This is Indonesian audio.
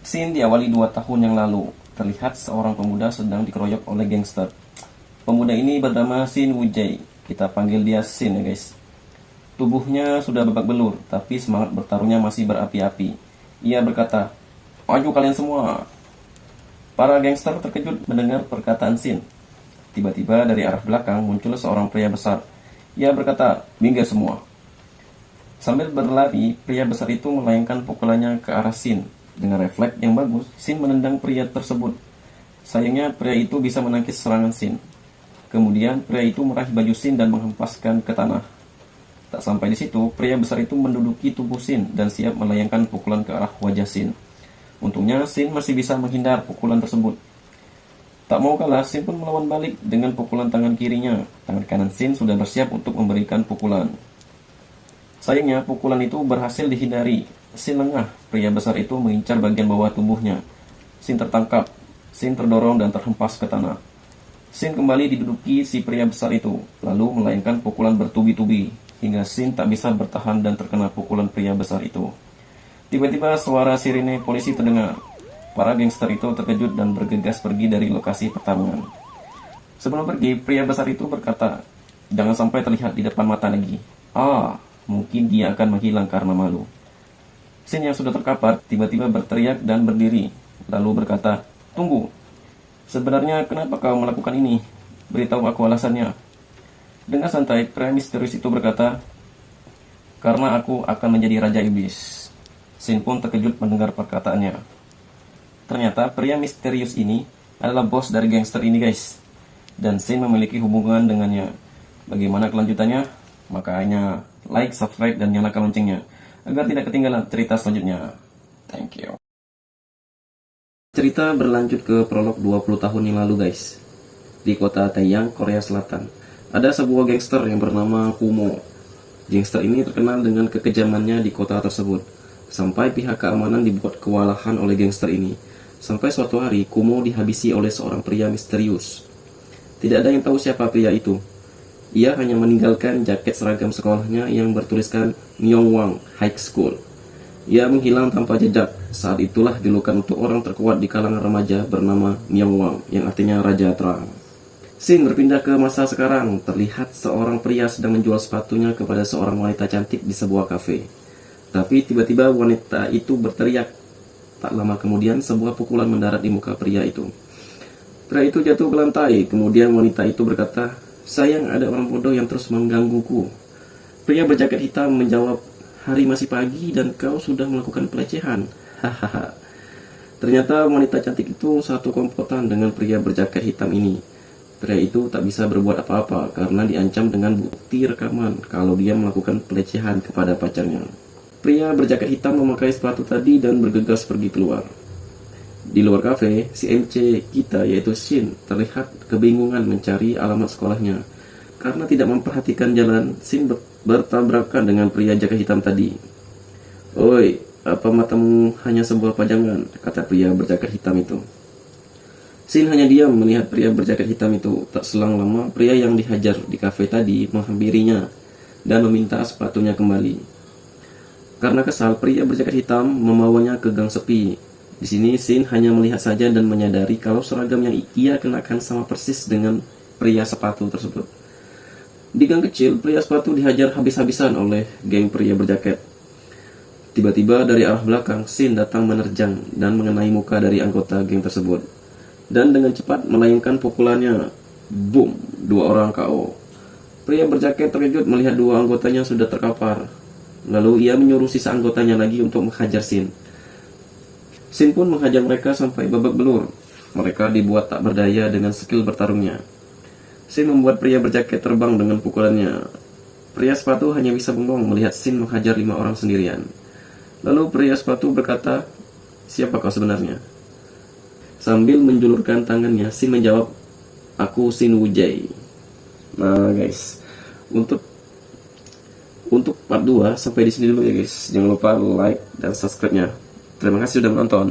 Scene diawali 2 tahun yang lalu. Terlihat seorang pemuda sedang dikeroyok oleh gangster. Pemuda ini bernama Shin Woo-jae. Kita panggil dia Shin ya guys. Tubuhnya sudah babak belur, tapi semangat bertarungnya masih berapi-api. Ia berkata, "Maju kalian semua." Para gangster terkejut mendengar perkataan Shin. Tiba-tiba dari arah belakang muncul seorang pria besar. Ia berkata, "Minggir semua." Sambil berlari, pria besar itu melayangkan pukulannya ke arah Shin. Dengan refleks yang bagus, Shin menendang pria tersebut. Sayangnya pria itu bisa menangkis serangan Shin. Kemudian pria itu meraih baju Shin dan menghempaskan ke tanah. Tak sampai di situ, pria besar itu menduduki tubuh Shin dan siap melayangkan pukulan ke arah wajah Shin. Untungnya Shin masih bisa menghindar pukulan tersebut. Tak mau kalah, Shin pun melawan balik dengan pukulan tangan kirinya. Tangan kanan Shin sudah bersiap untuk memberikan pukulan. Sayangnya pukulan itu berhasil dihindari. Shin lengah, pria besar itu mengincar bagian bawah tubuhnya. Shin tertangkap, Shin terdorong dan terhempas ke tanah. Shin kembali diduduki si pria besar itu, lalu melayangkan pukulan bertubi-tubi, hingga Shin tak bisa bertahan dan terkena pukulan pria besar itu. Tiba-tiba suara sirine polisi terdengar. Para gangster itu terkejut dan bergegas pergi dari lokasi pertarungan. Sebelum pergi, pria besar itu berkata, "Jangan sampai terlihat di depan mata lagi." Mungkin dia akan menghilang karena malu. Shin yang sudah terkapar tiba-tiba berteriak dan berdiri, lalu berkata, "Tunggu. Sebenarnya kenapa kau melakukan ini? Beritahu aku alasannya." Dengan santai, pria misterius itu berkata, "Karena aku akan menjadi Raja Iblis." Shin pun terkejut mendengar perkataannya. Ternyata pria misterius ini adalah bos dari gangster ini guys. Dan Shin memiliki hubungan dengannya. Bagaimana kelanjutannya? Makanya like, subscribe, dan nyalakan loncengnya agar tidak ketinggalan cerita selanjutnya. Thank you. Cerita berlanjut ke prolog 20 tahun yang lalu guys. Di kota Taeyang, Korea Selatan, ada sebuah gangster yang bernama Kumo. Gangster ini terkenal dengan kekejamannya di kota tersebut. Sampai pihak keamanan dibuat kewalahan oleh gangster ini. Sampai suatu hari, Kumo dihabisi oleh seorang pria misterius. Tidak ada yang tahu siapa pria itu. Ia hanya meninggalkan jaket seragam sekolahnya yang bertuliskan Myeongwang High School. Ia menghilang tanpa jejak. Saat itulah julukan untuk orang terkuat di kalangan remaja bernama Myeongwang, yang artinya Raja Terang. Scene berpindah ke masa sekarang. Terlihat seorang pria sedang menjual sepatunya kepada seorang wanita cantik di sebuah kafe. Tapi tiba-tiba wanita itu berteriak. Tak lama kemudian sebuah pukulan mendarat di muka pria itu. Pria itu jatuh ke lantai. Kemudian wanita itu berkata, "Sayang, ada orang bodoh yang terus menggangguku." Pria berjaket hitam menjawab, "Hari masih pagi dan kau sudah melakukan pelecehan." Hahaha. Ternyata wanita cantik itu satu komplotan dengan pria berjaket hitam ini. Pria itu tak bisa berbuat apa-apa karena diancam dengan bukti rekaman kalau dia melakukan pelecehan kepada pacarnya. Pria berjaket hitam memakai sepatu tadi dan bergegas pergi keluar. Di luar kafe, si MC kita yaitu Shin terlihat kebingungan mencari alamat sekolahnya. Karena tidak memperhatikan jalan, Shin bertabrakan dengan pria jaket hitam tadi. "Oi, apa matamu hanya sebuah pajangan?" kata pria berjaket hitam itu. Shin hanya diam melihat pria berjaket hitam itu. Tak selang lama, pria yang dihajar di kafe tadi menghampirinya dan meminta sepatunya kembali. Karena kesal, pria berjaket hitam membawanya ke gang sepi. Di sini Shin hanya melihat saja dan menyadari kalau seragam yang ia kenakan sama persis dengan pria sepatu tersebut. Di gang kecil, pria sepatu dihajar habis-habisan oleh geng pria berjaket. Tiba-tiba dari arah belakang, Shin datang menerjang dan mengenai muka dari anggota geng tersebut. Dan dengan cepat melayangkan pukulannya. Boom, 2 orang KO. Pria berjaket terkejut melihat 2 anggotanya sudah terkapar. Lalu ia menyuruh sisa anggotanya lagi untuk menghajar Shin. Shin pun menghajar mereka sampai babak belur. Mereka dibuat tak berdaya dengan skill bertarungnya. Shin membuat pria berjaket terbang dengan pukulannya. Pria sepatu hanya bisa bengong melihat Shin menghajar 5 orang sendirian. Lalu pria sepatu berkata, "Siapa kau sebenarnya?" Sambil menjulurkan tangannya, Shin menjawab, "Aku Shin Woo-jae." Nah guys, untuk part 2 sampai di sini dulu ya guys. Jangan lupa like dan subscribe-nya. Terima kasih sudah menonton.